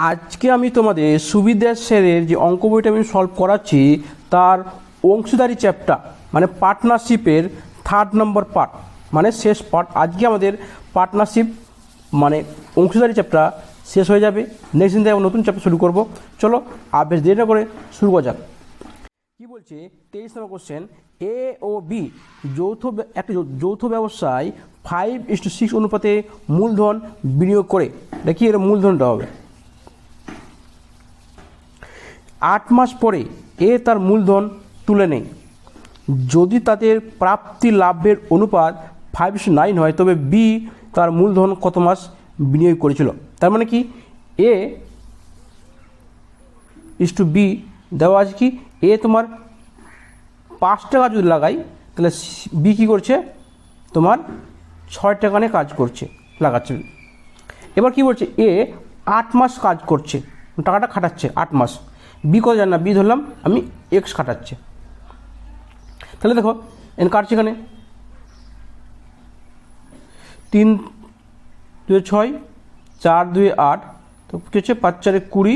আজকে আমি তোমাদের সুবিদ্যার স্যারের যে অঙ্ক বইটা আমি সলভ করাচ্ছি তার অংশীদারি চ্যাপ্টার মানে পার্টনারশিপের 3rd নম্বর পার্ট মানে শেষ পার্ট। আজকে আমাদের পার্টনারশিপ মানে অংশীদারি চ্যাপ্টার শেষ হয়ে যাবে। নেক্সট দিন থেকে নতুন চ্যাপ্টার শুরু করব। চলো আর বেশ দেরি না করে শুরু করা যাক। কী বলছে 23 নম্বর কোশ্চেন, এ ও বি একটা যৌথ ব্যবসায় 5:6 অনুপাতে মূলধন বিনিয়োগ করে, দেখি এর মূলধনটা হবে 8 মাস পরে এ তার মূলধন তুলে নেয়। যদি তাদের প্রাপ্তি লাভের অনুপাত 5:9 হয় তবে বি তার মূলধন কত মাস বিনিয়োগ করেছিল। তার মানে কি এ ইস টু বি দেওয়া আছে কি এ তোমার 5 টাকা যদি লাগাই তাহলে বি কী করছে তোমার 6 টাকা নিয়ে কাজ করছে লাগাচ্ছে। এবার কি বলছে এ 8 মাস কাজ করছে, টাকাটা খাটাচ্ছে 8 মাস। বি কত জান না, বি ধরলাম আমি এক্স খাটাচ্ছে। তাহলে দেখো এন কাটছে এখানে 3 2 6 4 2 8, তো কী হচ্ছে 5 4 20,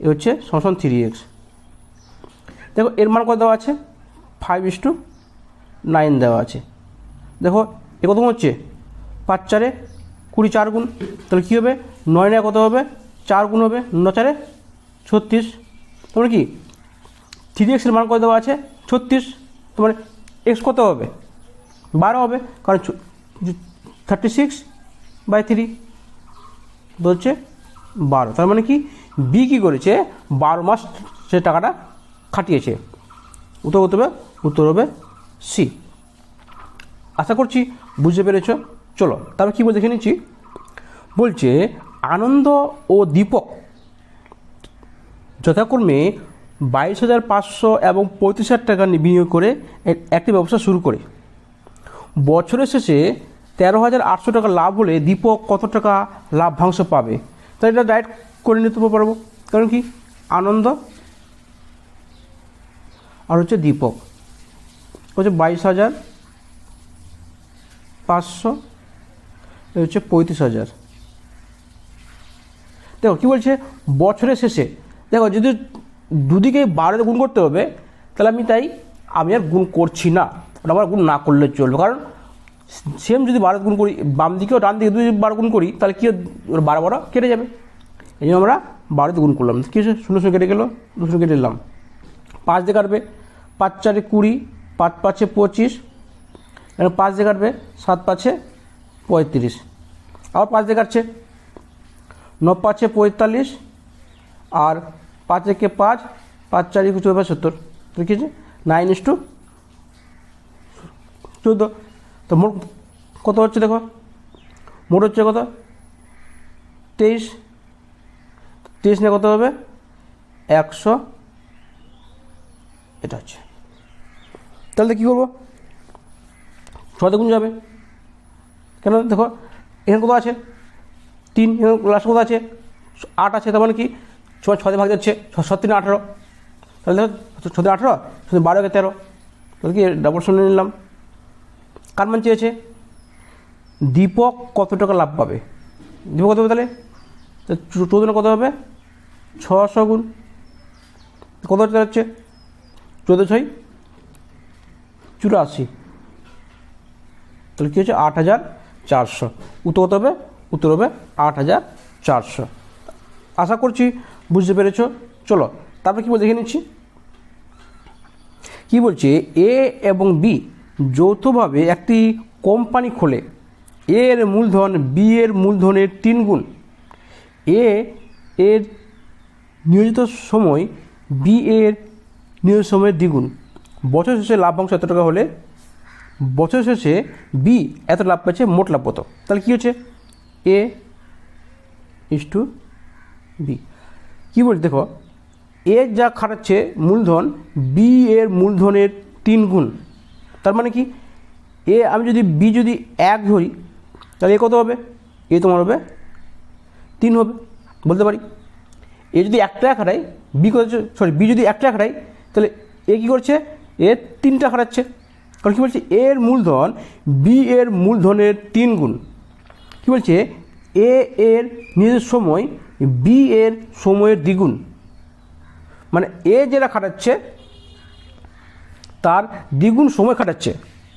এ হচ্ছে সমান 3x। দেখো এর মান কত দেওয়া আছে 5:9 দেওয়া আছে। দেখো এ কত হচ্ছে 5 4 20 4 গুণ, তাহলে কী হবে 9 9 কত হবে 4 গুণ হবে 9 4 36। তোমার কি 3x এর মান কত দেওয়া আছে 36, তোমার এক্স কত হবে 12 হবে, কারণ 36/3 হচ্ছে 12। তার মানে কি বি কী করেছে 12 মাস সে টাকাটা খাটিয়েছে। উত্তর হবে সি। আশা করছি বুঝতে পেরেছ। চলো তারপর কী বলে দেখে নিচ্ছি। বলছে আনন্দ ও দীপক যথাক্রমে 22,500 এবং 35,000 টাকা বিনিয়োগ করে একটি ব্যবসা শুরু করে। বছরের শেষে 13,800 টাকা লাভ হলে দীপক কত টাকা লাভ্যাংশ পাবে। তাই এটা ডাইরেক্ট করে নিতে পারবো, কারণ কি আনন্দ আর হচ্ছে দীপক হচ্ছে 22,500, এ হচ্ছে 35,000। দেখো কী বলছে বছরের শেষে, দেখো যদি দুদিকে 12 গুণ করতে হবে তাহলে আমি আর গুণ করছি না, ওটা আমার গুণ না করলে চলবে, কারণ সেম যদি 12 গুণ করি বাম দিকেও ডান দিকে 12 গুণ করি তাহলে কি 12 কেটে যাবে। এই জন্য আমরা 12 গুণ করলাম, কী হচ্ছে 0 কেটে গেলো 2 কেটে নিলাম, 5 দিয়ে কাটবে 5 4 20, 5 5 25, 5 দিয়ে কাটবে 7 5 35, আবার 5 দিয়ে কাটছে 9 5 45, আর 5 1 5, 5 4 70, তো কী আছে 9:14। তো মোট কত হচ্ছে দেখো, মোট হচ্ছে কত 23 নিয়ে কত হবে 100, এটা হচ্ছে। তাহলে কী করবো 6 গুণ যাবে, কেন দেখো এখানে কত আছে 3, এখানে লাস্ট কত আছে 8 আছে, তার মানে কি 6 দিয়ে ভাগ যাচ্ছে 7 3 18, তাহলে দেখো 6 দিয়ে 18, 12 13, তাহলে কি ডাবল শূন্য নিলাম। কার মান চেয়েছে দীপক কত টাকা লাভ পাবে, দীপক কত হবে তাহলে 14 কত হবে 600 গুণ কত হচ্ছে 14 6 84, তাহলে কী হচ্ছে 8,400। উত্তর কত হবে, উত্তর হবে 8,400। আশা করছি বুঝতে পেরেছ। চলো তারপরে কী বলে দেখে নিচ্ছি। কী বলছে এ এবং বি যৌথভাবে একটি কোম্পানি খোলে, এ এর মূলধন বি এর মূলধনের 3 গুণ, এ এর নিয়োজিত সময় বি এর নিয়োজিত সময়ের 2 গুণ। বছর শেষে লাভ্যাংশ এত টাকা হলে বছর শেষে বি এত লাভ পাচ্ছে, মোট লাভ কত। তাহলে কী হচ্ছে এ ইস টু বি। কী বলছে দেখো এ যা খাটাচ্ছে মূলধন বি এর মূলধনের 3 গুণ। তার মানে কি আমি যদি বি যদি 1 ধরি তাহলে এ কত হবে, এ তোমার হবে 3 হবে বলতে পারি। এ যদি 1 টাকা খাটাই বি করছে, বি যদি 1 টাকা খাটাই তাহলে এ কী করছে এ 3 টাকা খাটাচ্ছে, কারণ কী বলছে এর মূলধন বি এর মূলধনের 3 গুণ। কী বলছে এ এর নিজের সময় বি এর সময়ের দ্বিগুণ, মানে এ যেটা খাটাচ্ছে তার দ্বিগুণ সময় খাটাচ্ছে।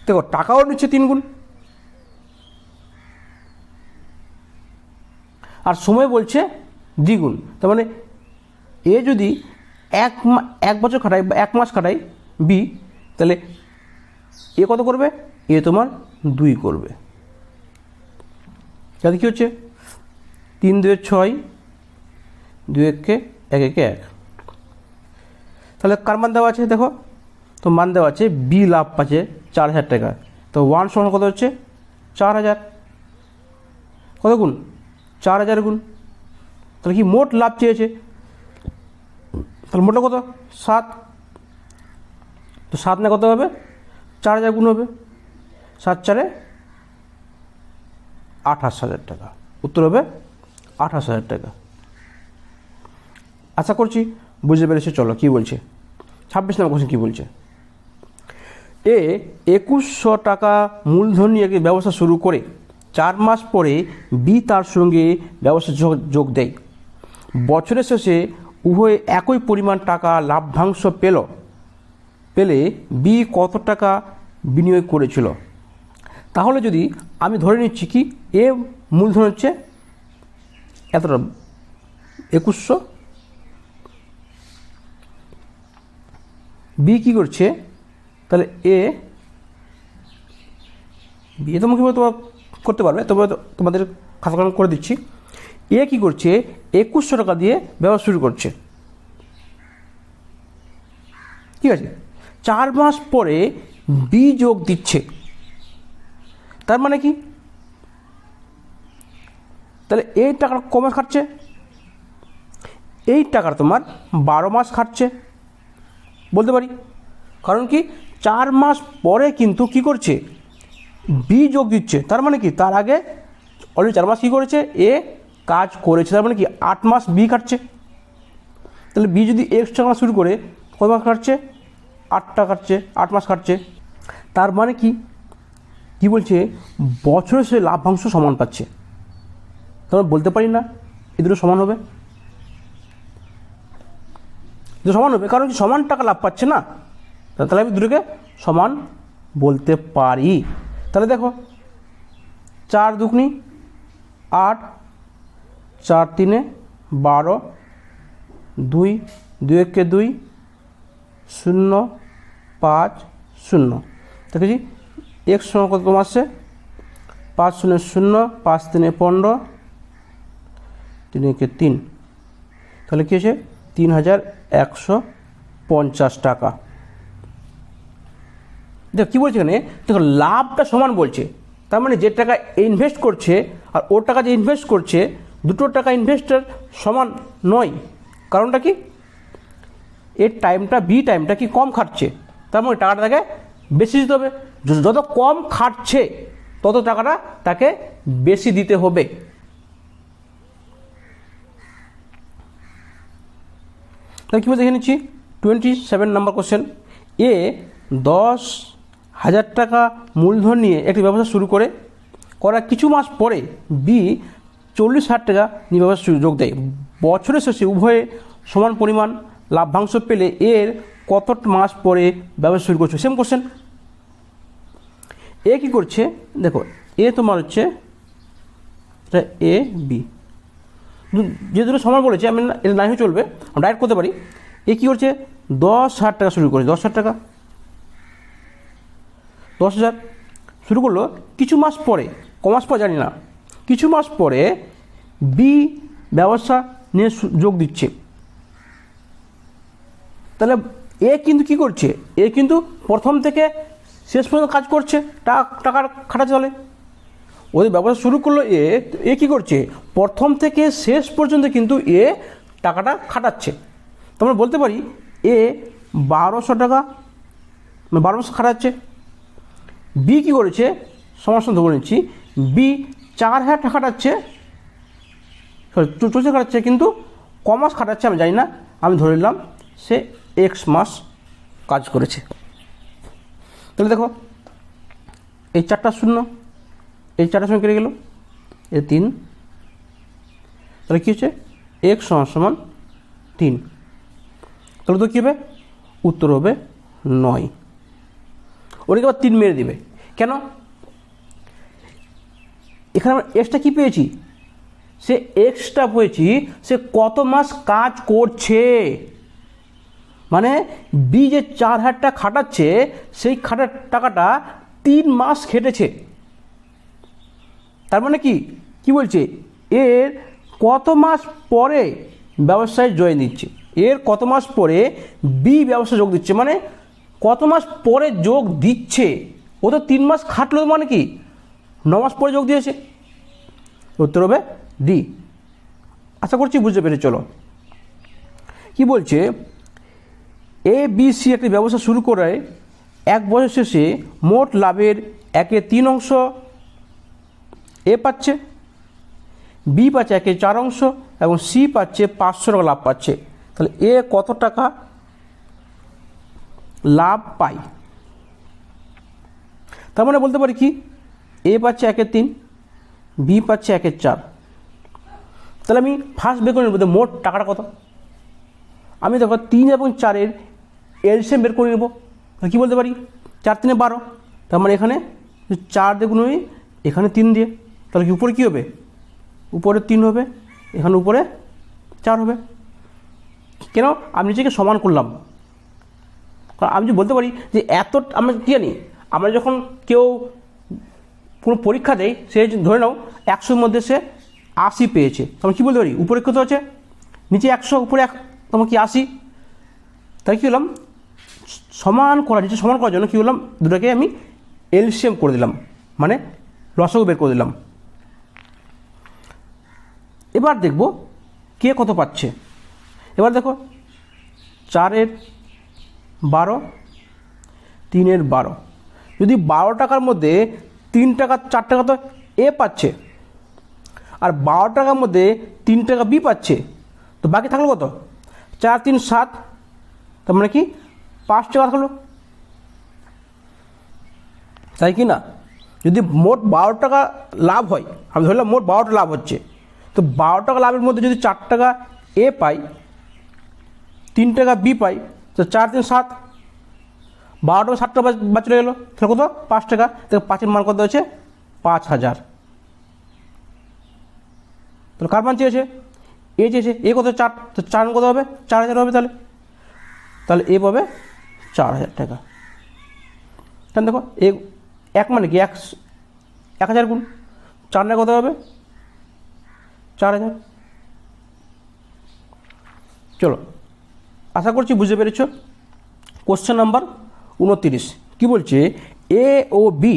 দেখো টাকাও নিচ্ছে 3 গুণ, আর সময় বলছে দ্বিগুণ। তার মানে এ যদি এক বছর খাটায় বা 1 মাস খাটায় বি, তাহলে এ কত করবে? এ তোমার 2 করবে। তাহলে কী হচ্ছে? 3 2 6, 2 1 1 1 1। তাহলে কার মান দেওয়া আছে? দেখো তো মান দেওয়া আছে বি লাভ পাচ্ছে 4000 টাকা। তো 1 সমান কত হচ্ছে? 4000। কত গুণ? 4000 গুণ। তাহলে কি মোট লাভ চেয়েছে, তাহলে মোটটা কত? 7। তো 7 না কত হবে? 4000 গুণ হবে। 7 4 28,000 টাকা। উত্তর হবে 28,000 টাকা। আশা করছি বুঝতে পেরেছে। চলো কী বলছে 26 নম্বর কোশ্চেন কী বলছে? এ 2100 টাকা মূলধন নিয়ে একটি ব্যবসা শুরু করে 4 মাস পরে বি তার সঙ্গে ব্যবসা যোগ দেয়। বছরের শেষে উভয়ে একই পরিমাণ টাকা লাভ্যাংশ পেলে বি কত টাকা বিনিয়োগ করেছিল? তাহলে যদি আমি ধরে নিচ্ছি কি এ মূলধন হচ্ছে এতটা 2100, বি কী করছে? তাহলে এ বি তো মুখে তোমার করতে পারবে, তবে তোমাদের খাতা কলম করে দিচ্ছি। এ কী করছে? 2100 টাকা দিয়ে ব্যবসা শুরু করছে, ঠিক আছে। 4 মাস পরে বি যোগ দিচ্ছে, তার মানে কি? তাহলে এই টাকার ক মাস খাটছে? এই টাকার তোমার 12 মাস খাটছে বলতে পারি। কারণ কি 4 মাস পরে কিন্তু কি করছে? বি যোগ দিচ্ছে, তার মানে কি তার আগে অলরেডি 4 মাস কী করেছে? এ কাজ করেছে, তার মানে কি 8 মাস বি কাটছে। তাহলে বি যদি এক্সট্রা মাস শুরু করে কত মাস কাটছে? 8টা কাটছে, 8 মাস কাটছে। তার মানে কি বলছে? বছরে সে লাভ্যাংশ সমান পাচ্ছে। তাহলে বলতে পারি না এই দুটো সমান হবে? দুটো সমান হবে, কারণ কি সমান টাকা লাভ পাচ্ছে না, তাহলে আমি দুটোকে সমান বলতে পারি। তাহলে দেখো 4 দুগুনি 8, 4 3 12, 2 2 1 2, 0 5 0। দেখেছি এক সময় কত তোমার আসছে? 5 0 0, 5 3 15, 3 1 3। তাহলে কী হয়েছে? 3150 টাকা। দেখো কী বলছে এখানে? দেখো লাভটা সমান বলছে, তার মানে যে টাকা ইনভেস্ট করছে আর ওর টাকা যে ইনভেস্ট করছে, দুটো টাকা ইনভেস্টের সমান নয়। কারণটা কি? এর টাইমটা বি টাইমটা কি কম খাটছে, তার মানে টাকাটা তাকে বেশি দিতে হবে। যত কম খাটছে তত টাকাটা তাকে বেশি দিতে হবে। তাহলে কী বলতে দেখে নিচ্ছি 27 নম্বর কোশ্চেন। এ 10,000 টাকা মূলধন নিয়ে একটি ব্যবসা শুরু করার কিছু মাস পরে বি 40,000 টাকা নিয়ে ব্যবসা যোগ দেয়। বছরের শেষে উভয়ে সমান পরিমাণ লাভ্যাংশ পেলে এর কত মাস পরে ব্যবসা শুরু করছে? Same question. এ কী করছে? দেখো এ তোমার হচ্ছে এ বি, যে দুটো সমান বলেছে, আমি এটা নাই হয়ে চলবে, আমরা ডাইরেক্ট করতে পারি। এ কী করছে? 10,000 টাকা শুরু করেছে, 10,000 টাকা, 10,000 শুরু করলো। কিছু মাস পরে, কমাস পর জানি না, কিছু মাস পরে বি ব্যবসা নিয়ে যোগ দিচ্ছে। তাহলে এ কিন্তু কী করছে? এ কিন্তু প্রথম থেকে শেষ পর্যন্ত কাজ করছে, টাকার খাটা চলে। ওদের ব্যবসা শুরু করলো এ কী করছে? প্রথম থেকে শেষ পর্যন্ত কিন্তু এ টাকাটা খাটাচ্ছে। তোমরা বলতে পারি এ 1200 টাকা 12 মাস খাটাচ্ছে। বি কী করেছে? সমস্যা ধরে নিচ্ছি, বি 4,000 টাকা খাটাচ্ছে, সরি 24 খাটাচ্ছে, কিন্তু ক মাস খাটাচ্ছে আমি জানি না, আমি ধরে নিলাম সে এক্স মাস কাজ করেছে। তাহলে দেখো এই 4টা শূন্য, এই 4টার সঙ্গে কেটে গেল, এ 3, তাহলে কী হচ্ছে? x সমান 3, তাহলে তো কী হবে, উত্তর হবে 9। ওটাকে আবার 3 মেরে দেবে, কেন? এখানে আমরা এক্সটা কী পেয়েছি, সে এক্সটা পেয়েছি সে কত মাস কাজ করছে, মানে বি যে 4,000 টাকা খাটাচ্ছে সেই খাটার টাকাটা 3 মাস খেটেছে। তার মানে কি বলছে, এর কত মাস পরে ব্যবসায় জয়েন দিচ্ছে, এর কত মাস পরে বি ব্যবসা যোগ দিচ্ছে, মানে কত মাস পরে যোগ দিচ্ছে। ও তো 3 মাস খাটলো, মানে কি 9 মাস পরে যোগ দিয়েছে। উত্তর হবে ডি। আশা করছি বুঝতে পেরে। চলো কি বলছে, এ বি সি একটি ব্যবসা শুরু করে 1 বছর শেষে মোট লাভের 1/3 এ পাচ্ছে, বি পাচ্ছে 1/4 এবং সি পাচ্ছে 500 টাকা লাভ পাচ্ছে। তাহলে এ কত টাকা লাভ পায়? তার মানে বলতে পারি কি, এ পাচ্ছে 1/3, বি পাচ্ছে 1/4। তাহলে আমি ফার্স্ট বের করে নেব মোট টাকাটা কত। আমি দেখো 3 এবং 4-এর এলসিএম বের করে নেব। কী বলতে পারি, 4 3 12। তার মানে এখানে 4 দিয়ে গুণ হই, এখানে 3 দিয়ে, তাহলে কি উপরে কী হবে, উপরে 3 হবে, এখানে উপরে 4 হবে। কেন, আমি নিজেকে সমান করলাম। কারণ আমি যদি বলতে পারি যে এত, আমরা কী জানি, আমরা যখন কেউ কোনো পরীক্ষা দেয়, সে ধরে নাও 100-এর মধ্যে সে 80 পেয়েছে, তখন কী বলতে পারি, উপরে কত আছে, নিচে 100, উপরে 1, তখন কি 80। তাই কী হলাম, সমান করার, নিচে সমান করার জন্য কী হলাম, দুটাকে আমি এলসিএম করে দিলাম, মানে লসাগু বের করে দিলাম। এবার দেখব কে কত পাচ্ছে। এবার দেখো 4-এর 12, 3-এর 12, যদি 12 টাকার মধ্যে 3 টাকা 4 টাকা তো এ পাচ্ছে, আর 12 টাকার মধ্যে 3 টাকা বি পাচ্ছে, তো বাকি থাকলো কত, 4 3 7, তার মানে কি 5 টাকা থাকলো। তাই কি না, যদি মোট 12 টাকা লাভ হয়, আমি ধরলাম মোট 12টা লাভ হচ্ছে, তো 12 টাকা লাভের মধ্যে যদি 4 টাকা এ পাই, 3 টাকা বি পাই, তো 4 3 7, 12 টাকা 7 টাকা বাদ চলে গেলো, তাহলে কত, 5 টাকা। তাহলে 5-এর মান কত হচ্ছে 5000। তাহলে কার মান চেয়েছে, এ চেয়েছে, এ কত 4, তো 4 কত হবে, 4000 হবে। তাহলে এ পাবে 4000 টাকা। তাহলে দেখো এ 1 মানে কি 1000 গুণ 4 না কত হবে 4000। চলো, আশা করছি বুঝতে পেরেছ। কোশ্চেন নাম্বার 29 কি বলছে, এ ও বি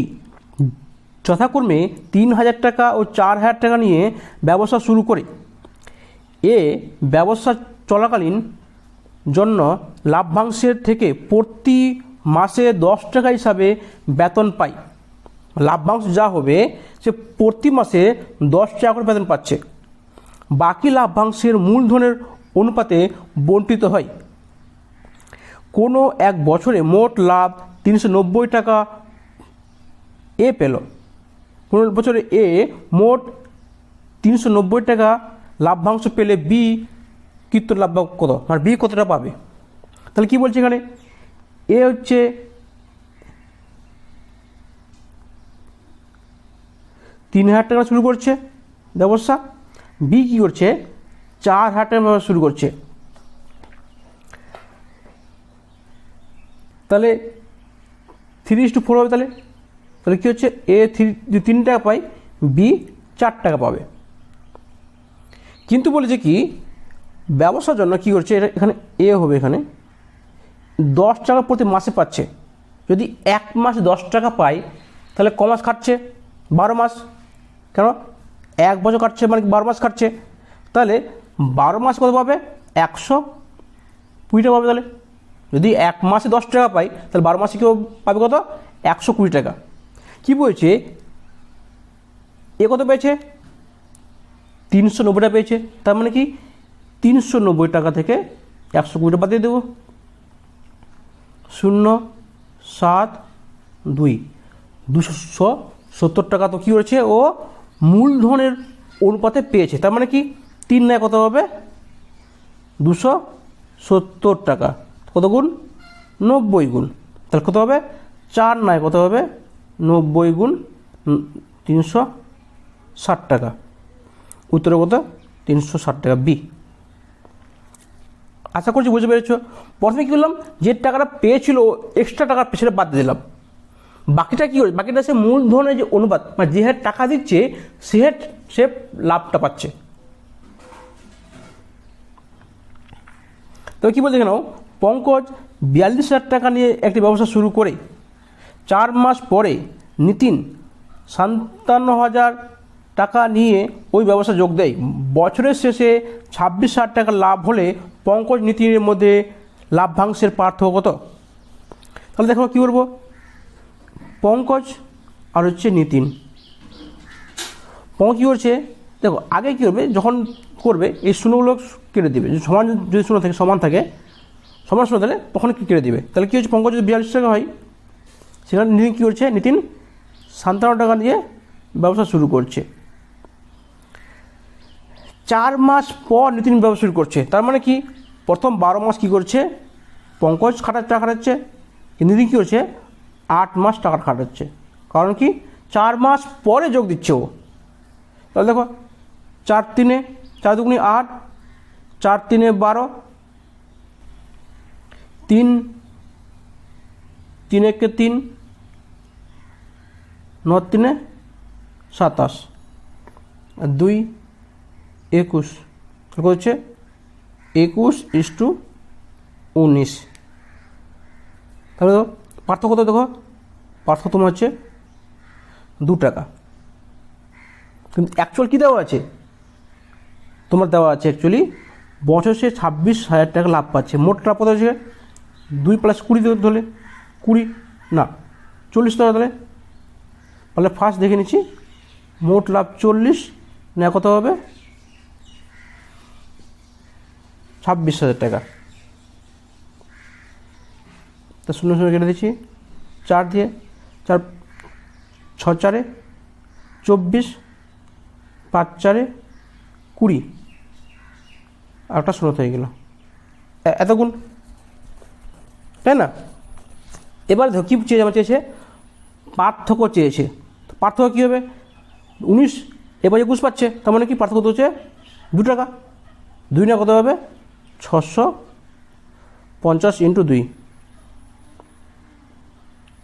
যথাক্রমে 3000 টাকা ও 4000 টাকা নিয়ে ব্যবসা শুরু করে এ ব্যবসা চলাকালীন জন্য লাভ্যাংশের থেকে প্রতি মাসে 10 টাকা হিসাবে বেতন পায়। লাভ্যাংশ যা হবে সে প্রতি মাসে 10 টাকা করে বেতন পাচ্ছে। বাকি লাভ্যাংশের মূলধনের অনুপাতে বণ্টিত হয়। কোনো এক বছরে মোট লাভ 390 টাকা এ পেল। কোনো বছরে এ মোট 390 টাকা লাভ্যাংশ পেলে বি কৃত লাভ কত, মানে বি কতটা পাবে। তাহলে কি বলছে এখানে, এ হচ্ছে 3000 টাকা শুরু করছে ব্যবসা, বি কী করছে 4000 টাকা ব্যবসা শুরু করছে। তাহলে 3:4 হবে। তাহলে কী হচ্ছে, এ 3 টাকা পায়, বি 4 টাকা পাবে। কিন্তু বলেছে কি ব্যবসার জন্য কী করছে, এটা এখানে এ হবে, এখানে 10 টাকা প্রতি মাসে পাচ্ছে। যদি 1 মাসে 10 টাকা পায় তাহলে ক মাস খাটছে, 12 মাস। কেন, 1 বছর কাটছে মানে 12 মাস কাটছে। তাহলে 12 মাস কত পাবে, 120 টাকা পাবে। তাহলে যদি 1 মাসে 10 টাকা পাই, তাহলে 12 মাসে কেউ পাবে কত, 120 টাকা। কী বলছে, এ কত পেয়েছে, 390 টাকা পেয়েছে। তার মানে কি 390 টাকা থেকে 120 টাকা বাদ দিয়ে দেবো, 0 7 2 270 টাকা। তো কী করেছে, ও মূলধনের অনুপাতে পেয়েছে। তার মানে কি 3 নয় কত হবে 270 টাকা। কত গুণ? 90 গুণ। তাহলে কত হবে? 4 নয়, কত হবে? 90 গুণ 360 টাকা। উত্তরে কত? 360 টাকা, বি। আশা করছি বুঝতে পেরেছ। প্রথমে কী করলাম, যে টাকাটা পেয়েছিল এক্সট্রা টাকা সেটা বাদ দিয়ে দিলাম। বাকিটা কী করছে? বাকিটা সে মূলধনের যে অনুপাত, মানে যে হারে টাকা দিচ্ছে সে লাভটা পাচ্ছে। তবে কী বলছে কেন, পঙ্কজ 42,000 টাকা নিয়ে একটি ব্যবসা শুরু করে 4 মাস পরে নিতিন 57,000 টাকা নিয়ে ওই ব্যবসা যোগ দেয়। বছরের শেষে 26,000 টাকা লাভ হলে পঙ্কজ নিতিনের মধ্যে লাভ্যাংশের পার্থক্য কত? তাহলে দেখো কী করবো, পঙ্কজ আর হচ্ছে নিতিন। পঙ্কজ কী করছে, দেখো আগে কী করবে, যখন করবে এই শূন্যগুলো কেটে দেবে। সমান যদি শূন্য থাকে, সমান থাকে, সমান শূন্য তাহলে তখন কী কেটে দেবে। তাহলে কী হচ্ছে, পঙ্কজ যদি 42 টাকা হয়, সেখানে নিতিন কী করছে, নিতিন 57 টাকা দিয়ে ব্যবসা শুরু করছে। 4 মাস পর নিতিন ব্যবসা শুরু করছে। তার মানে কি, প্রথম 12 মাস কী করছে, পঙ্কজ টাকা খাটাচ্ছে, নিতিন কী করছে, 8 মাস টাকা খাটাচ্ছে। কারণ কি, 4 মাস পরে যোগ দিচ্ছে ও। তাহলে দেখো 4 3 4 2 8, 4 3 12, 3 3 1 3, 9 3 27, আর 2 21, কত হচ্ছে 21:19। তাহলে দেখো পার্থক্য কত, দেখো পার্থক্য তোমার হচ্ছে 2 টাকা। কিন্তু অ্যাকচুয়াল কী দেওয়া আছে, তোমার দেওয়া আছে অ্যাকচুয়ালি বছর সে 26,000 টাকা লাভ পাচ্ছে। মোট লাভ কত হচ্ছে, 2 + 20 ধরলে 20 না 40 টাকা। তাহলে ফার্স্ট দেখে নিচ্ছি, মোট লাভ 40 না কত হবে, 26,000 টাকা। তা শূন্য কেটে দিচ্ছি, 4 দিয়ে 4 6 4 24, 5 4 20, আর একটা শূন্য হয়ে গেল, এত গুণ, তাই না? এবার দেখো কী চেয়েছে, আমার চেয়েছে পার্থক্য চেয়েছে। পার্থক্য কী হবে, 19 এবার 21 পাচ্ছে, তার মানে কি পার্থক্য হচ্ছে 2 টাকা। 2 না কত হবে, 650 × 2,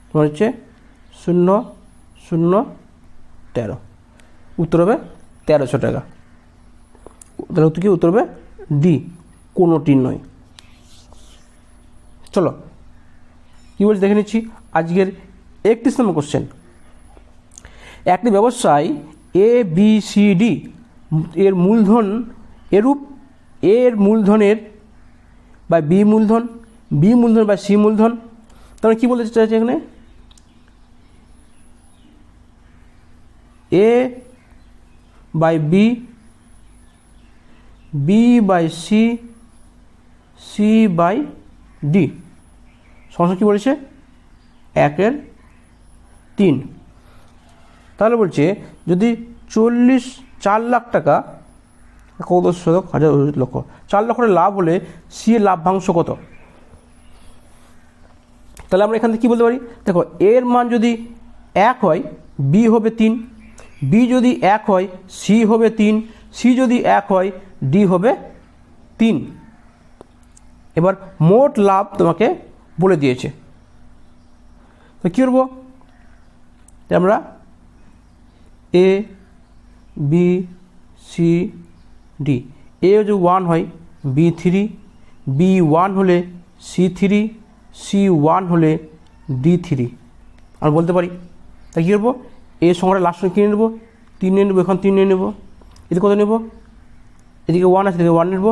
তোমার হচ্ছে 0 0 13, উত্তর হবে 1300 টাকা। তাহলে উত্তর কি, উত্তর হবে ডি, কোনোটি নয়। চলো কী বলছি দেখে নিচ্ছি আজকের 31 নম্বর কোশ্চেন। একটি ব্যবসায় ABCD এর মূলধন এরূপ, এর মূলধনের বা বি মূলধন, বি মূলধন বা সি মূলধন। তাহলে কী বলতে চাইছে এখানে, A/B, B/C, C/D সমস্যা কী বলেছে, 1/3। তাহলে বলছে যদি 4 লাখ টাকা, কত শতক, 1000 লক্ষ, 4 লক্ষ লাভ হলে সি এর লাভ্যাংশ কত? তাহলে আমরা এখান থেকে কী বলতে পারি, দেখো এর মান যদি 1 হয়, বি হবে 3, বি যদি 1 হয়, সি হবে 3, সি যদি 1 হয়, ডি হবে 3। এবার মোট লাভ তোমাকে বলে দিয়েছে, তো কী করবো, আমরা ABCD, এ যদি 1 হয়, B3, B1 হলে C3, C1 হলে D3 আমরা বলতে পারি। তাই কী করবো, এর সংখ্যাটা লাস্ট কিনে নেবো, 3 নিয়ে নেবো, এখন 3 নিয়ে নেবো, এদিকে কত নেবো, এদিকে 1 আছে, এদিকে 1 নেবো,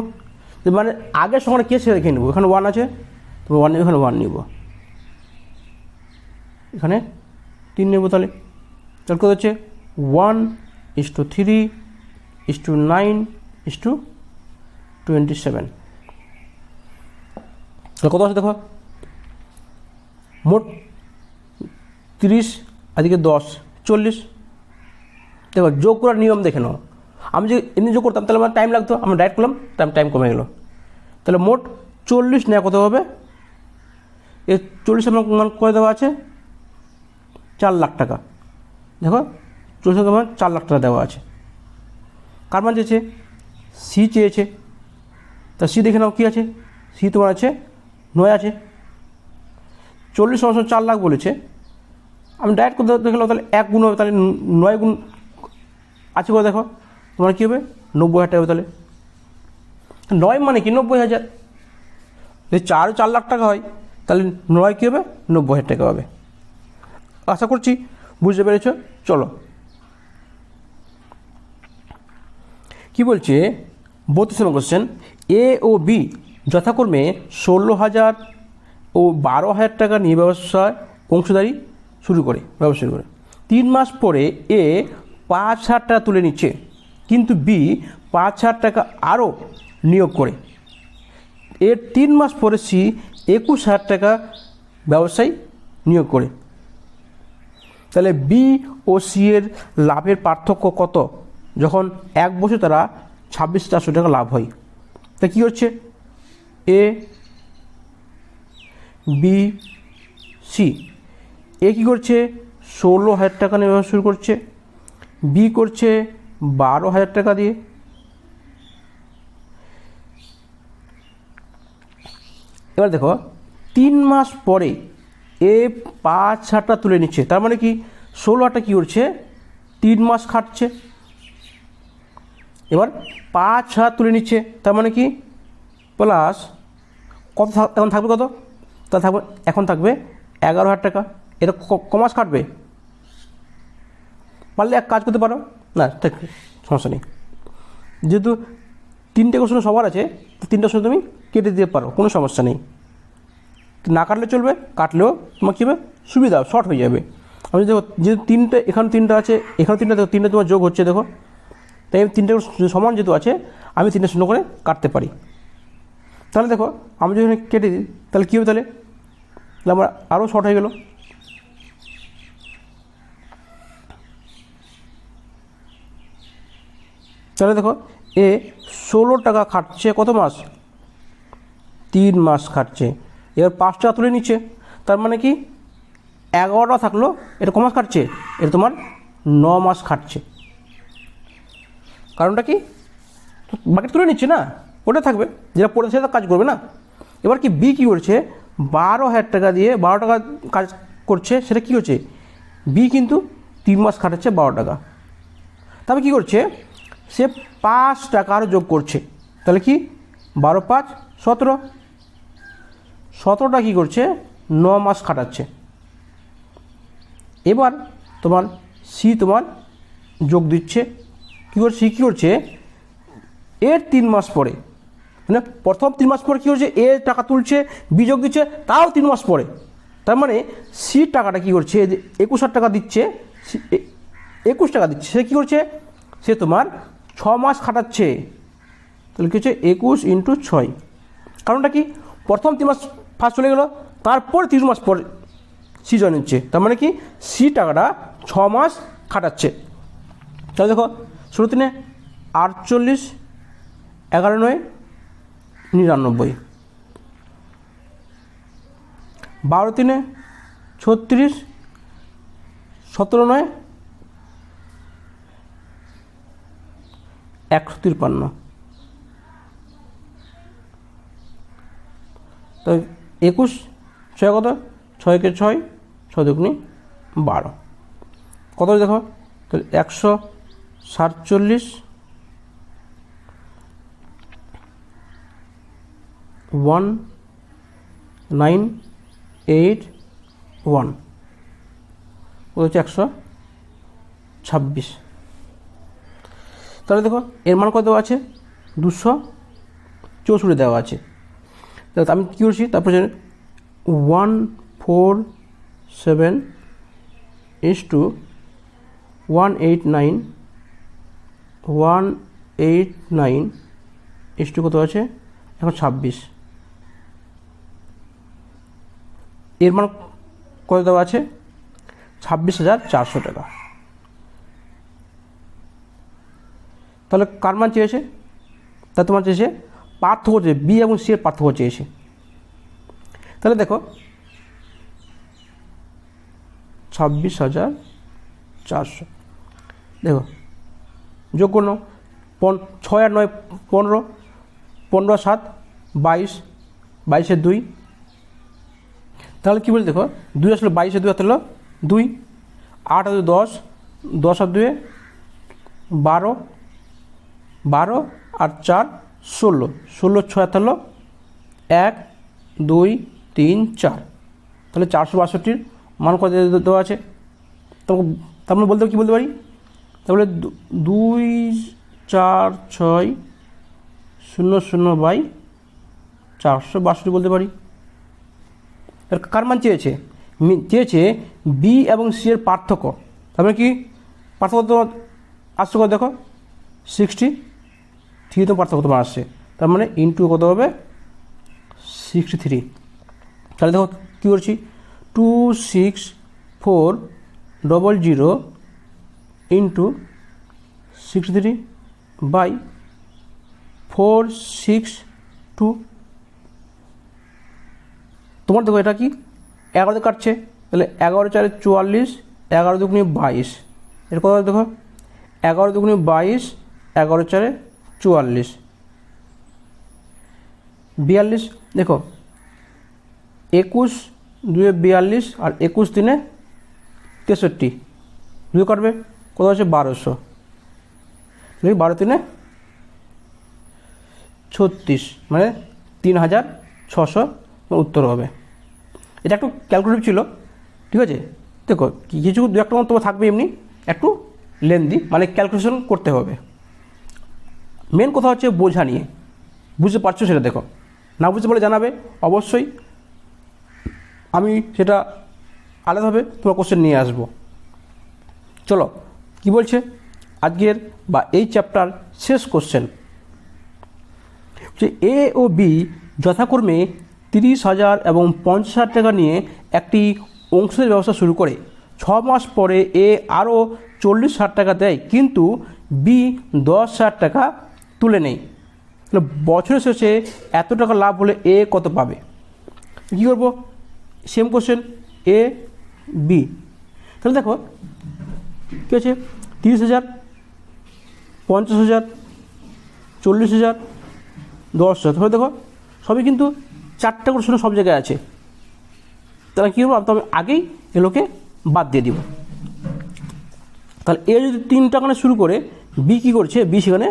মানে আগের সংখ্যাটা কে সে রেখে নেবো, এখানে 1 আছে তো 1 নেবো, এখানে 1 নেব, এখানে 3 নেবো। তাহলে কত হচ্ছে 1:3:9:27। কত আছে দেখো, মোট 30, এদিকে 10, 40। দেখো যোগ করার নিয়ম দেখে নাও, আমি যদি এমনি যোগ করতাম তাহলে আমার টাইম লাগতো, আমরা ডাইরেক্ট করলাম, টাইম কমে গেলো। তাহলে মোট 40 নেওয়া কত হবে? এর 40 মান করে দেওয়া আছে 4 লাখ টাকা। দেখো 40 মান 4 লাখ টাকা দেওয়া আছে। কার মান চেয়েছে? সি চেয়েছে। তা সি দেখে নাও কী আছে, সি তোমার আছে 9 আছে। 40 সমান 4 লাখ বলেছে, আমি ডাইরেক্ট করে দেখলাম, তাহলে 1 গুণ হবে, তাহলে 9 গুণ আছে করে দেখো তোমার কী হবে 90,000 টাকা হবে। তাহলে 9 মানে কি 90,000, যদি 4 লাখ টাকা হয় তাহলে 9 কী হবে 90,000 টাকা হবে। আশা করছি বুঝতে পেরেছ। চলো কি বলছে 32 নম্বর কোশ্চেন, এ ও বি যথাক্রমে 16,000 ও 12,000 টাকা নিয়ে ব্যবসায় অংশীদারি শুরু করে 3 মাস পরে এ 5,000 টাকা তুলে নিচ্ছে, কিন্তু বি 5,000 টাকা আরও নিয়োগ করে। এর 3 মাস পরে সি 21,000 টাকা ব্যবসায় নিয়োগ করে। তাহলে বি ও সি এর লাভের পার্থক্য কত যখন 1 বছর তারা 26,400 টাকা লাভ হয়? তা কী হচ্ছে, এ বি সি, এ কী করছে 16,000 টাকা নিয়ে ব্যবসা শুরু করছে, বি করছে 12,000 টাকা দিয়ে। এবার দেখো 3 মাস পরে এ 5,000 টাকা তুলে নিচ্ছে, তার মানে কি 16,000 কী করছে 3 মাস খাটছে। এবার 5,000 তুলে নিচ্ছে, তার মানে কি প্লাস কত এখন থাকবে, কত তা থাকবে, এখন থাকবে 11,000 টাকা। এটা কমাস কাটবে, পারলে এক কাজ করতে পারো, না ঠিক সমস্যা নেই, যেহেতু 3টে কোশ্চেন সবার আছে, 3টা কোশ্চেন তুমি কেটে দিতে পারো, কোনো সমস্যা নেই। না কাটলে চলবে, কাটলেও তোমার কী হবে সুবিধা, শর্ট হয়ে যাবে। আমি দেখো যেহেতু 3টে, এখানে 3টা আছে, এখানে 3টা, দেখো 3টা তোমার যোগ হচ্ছে, দেখো তাই 3টে সমান যেহেতু আছে আমি 3টে শূন্য করে কাটতে পারি। তাহলে দেখো আমি যদি কেটে দিই তাহলে কী হবে, তাহলে আমার আরও শর্ট হয়ে গেল। তাহলে দেখো এ 16 টাকা খাটছে কত মাস, 3 মাস খাটছে। এবার 5 টাকা তুলে নিচ্ছে, তার মানে কি 11টা থাকলো, এটা কমাস খাটছে, এটা তোমার 9 মাস খাটছে। কারণটা কি, বাকি তুলে নিচ্ছে না, ওটা থাকবে, যেটা পড়ে সেটা কাজ করবে না। এবার কি বি কী করছে 12,000 টাকা দিয়ে 12 টাকা কাজ করছে, সেটা কী হচ্ছে বি কিন্তু 3 মাস খাটাচ্ছে 12 টাকা। তবে কী করছে সে 5 টাকা আরও যোগ করছে, তাহলে কি 12 5 17, 17টা কী করছে 9 মাস খাটাচ্ছে। এবার তোমার সি তোমার যোগ দিচ্ছে, কী করছে, সি কী করছে এর 3 মাস পরে, মানে প্রথম 3 মাস পরে কী করছে এ টাকা তুলছে, বি যোগ দিচ্ছে, তাও 3 মাস পরে। তার মানে সি টাকাটা কী করছে, যে 21,000 টাকা দিচ্ছে, 21 টাকা দিচ্ছে, সে কী করছে সে তোমার 6 মাস খাটাচ্ছে। তাহলে কী হচ্ছে 21 × 6, কারণটা কি প্রথম 3 মাস ফার্স্ট চলে গেল, তারপর 3 মাস পরে সি জয়েন হচ্ছে, তার মানে কি সি টাকাটা 6 মাস খাটাচ্ছে। তাহলে দেখো 16 3 48, 11 9 99, 12 3 36, 17 9 153। তো 21 6 কত, 6 কে 6, 6 দুগুণে 12, কত দেখো তাহলে 147, 1981, কত হচ্ছে 126। তাহলে দেখো এর মান কত দেওয়া আছে 264 দেওয়া আছে। তাহলে আমি কী করছি, তারপরে 147 = 189, 189 কত আছে এখন 26। এর মান কত দেওয়া আছে 26,400 টাকা। তাহলে কার মান চেয়েছে, তা তোমার চেয়েছে পার্থক্য চেয়েছে, বি এবং সি এর পার্থক্য চেয়েছে। তাহলে দেখো 26,400, দেখো যোগ করো, 6 আর 9 15, 15 আর 7 22, 22 এর 2, তাহলে কী বলছে দেখো 2 আসলে 22 এর 2 হলো 2, 8 আর 2 10, 10 আর 2 12, 12 আর 4 16, 16 6 হলো 1 2 3 4, তাহলে 462 মান কত দেওয়া আছে। তারপরে বলতে কী বলতে পারি, তাহলে 2 4 6 0 0 বাই 462 বলতে পারি। এর কার মান চেয়েছে, চেয়েছে বি এবং সি এর পার্থক্য। তারপরে কি পার্থক্য তো আসছে কত দেখো 63, তো পার্থক্য তোমার আসছে, তার মানে ইন্টু কত হবে 63। তাহলে দেখো কী করছি 26400 ইন্টু 63 বাই 462। তোমার দেখো এটা কি 11 কাটছে, তাহলে 11 4 44, 11 দুগুণে 22, এর কথা দেখো 11 দুগুণে 22, 11 4 44, 42, দেখো 21 2 42 আর 21 3 63, 2 কাটবে কত আছে 1200, 12 3 36, মানে 3600 উত্তর হবে। এটা একটু ক্যালকুলেটিভ ছিল, ঠিক আছে। দেখো কিছু দু একটা তোমার থাকবে এমনি একটু লেন্দি, মানে ক্যালকুলেশন করতে হবে। মেন কথা হচ্ছে বোঝা নিয়ে, বুঝতে পারছো সেটা দেখো, না বুঝতে পারলে জানাবে অবশ্যই, আমি সেটা আলাদাভাবে তোমার কোশ্চেন নিয়ে আসবো। চলো কি বলছে আজকের বা এই চ্যাপ্টার শেষ কোশ্চেন, যে এ ও বি যথাক্রমে 30,000 এবং 50,000 টাকা নিয়ে একটি অংশের ব্যবসা শুরু করে 6 মাস পরে এ আরও 40,000 টাকা দেয়, কিন্তু বি 10,000 টাকা তুলে নেয়। তাহলে বছরের শেষে এত টাকা লাভ হলে এ কত পাবে। কী করবো, সেম কোশ্চেন এ বি। তাহলে দেখো কী আছে 30,000, 50,000, 40,000, 10,000, তাহলে দেখো সবই কিন্তু 4টা করে সব জায়গায় আছে। তাহলে কী করবো, তবে আগেই এগুলোকে বাদ দিয়ে দিব। তাহলে এ যদি 3 টাকা শুরু করে, বি কী করছে, বি সেখানে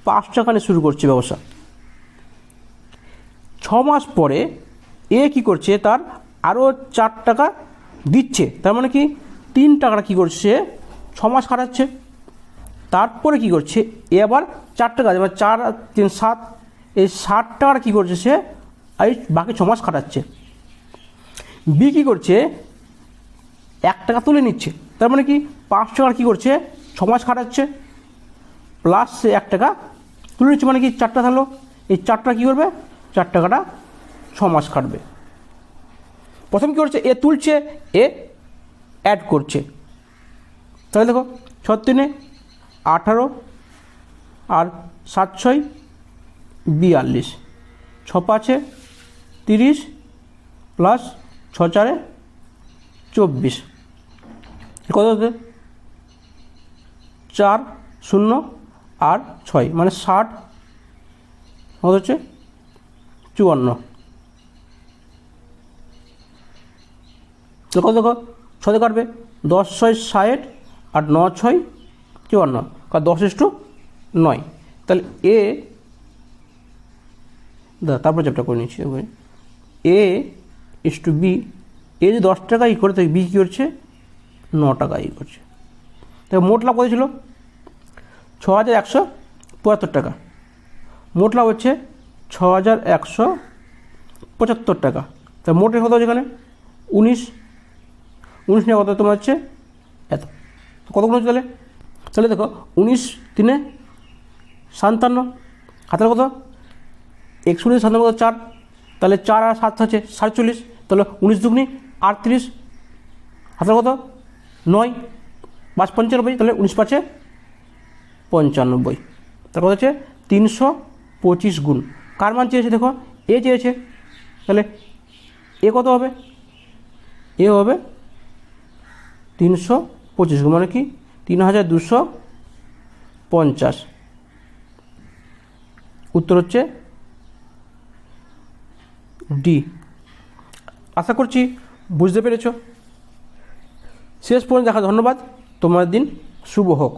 5 টাকা শুরু করছে ব্যবসা। 6 মাস পরে এ কী করছে, তার আরও 4 টাকা দিচ্ছে, তার মানে কি 3 টাকাটা কী করছে 6 মাস খাটাচ্ছে। তারপরে কী করছে এ আবার 4 টাকা, এবার 4 আর 3 7, এই 60 টাকাটা কী করছে সে এই বাকি 6 মাস খাটাচ্ছে। বি কী করছে 1 টাকা তুলে নিচ্ছে, তার মানে কি 5 টাকার কী করছে 6 মাস খাটাচ্ছে, প্লাস সে 1 টাকা তুলে নিচ্ছে, মানে কি 4টা থাকলো, এই 4টা কী করবে 4 টাকাটা 6 মাস খাটবে। প্রথম কী করছে এ তুলছে, এ অ্যাড করছে। তাহলে দেখো 6 3 18 আর 7 6 42, 6 5 30 প্লাস 6 4 24, কত হচ্ছে 4 0 আর 6, মানে 60, কত হচ্ছে 54। কত দেখো 6 কাটবে 10 6 60 আর 9 6 54, কারণ 10:9। তাহলে এ তারপরে চ্যাপ্টার করে নিচ্ছি, এ ইস টু বি, এ যদি 10 টাকা ই করে, তাই বি কী করছে 9 টাকা ই করছে। তাহলে মোট লাভ কত ছিল 6,175 টাকা, মোট লাভ হচ্ছে 6,175 টাকা। তাহলে মোটের কত হচ্ছে এখানে 19 নিয়ে কত তোমার হচ্ছে এত, কতগুলো হচ্ছে তাহলে, তাহলে দেখো 19 3 57, হাতের কত 157 কত 4, তাহলে 4 আর 7 হচ্ছে 47, তাহলে 19 দুগুনি 38, হাতের কত 9, 5 95, তাহলে 19 5 95, তার কত হচ্ছে 325 গুণ, কার মান চেয়েছে দেখো, এ চেয়েছে, তাহলে এ কত হবে, এ হবে 325, মানে কি 3250। উত্তর হচ্ছে ডি। আশা করছি বুঝতে পেরেছ। শেষ পর্যন্ত দেখা ধন্যবাদ। তোমার দিন শুভ হোক।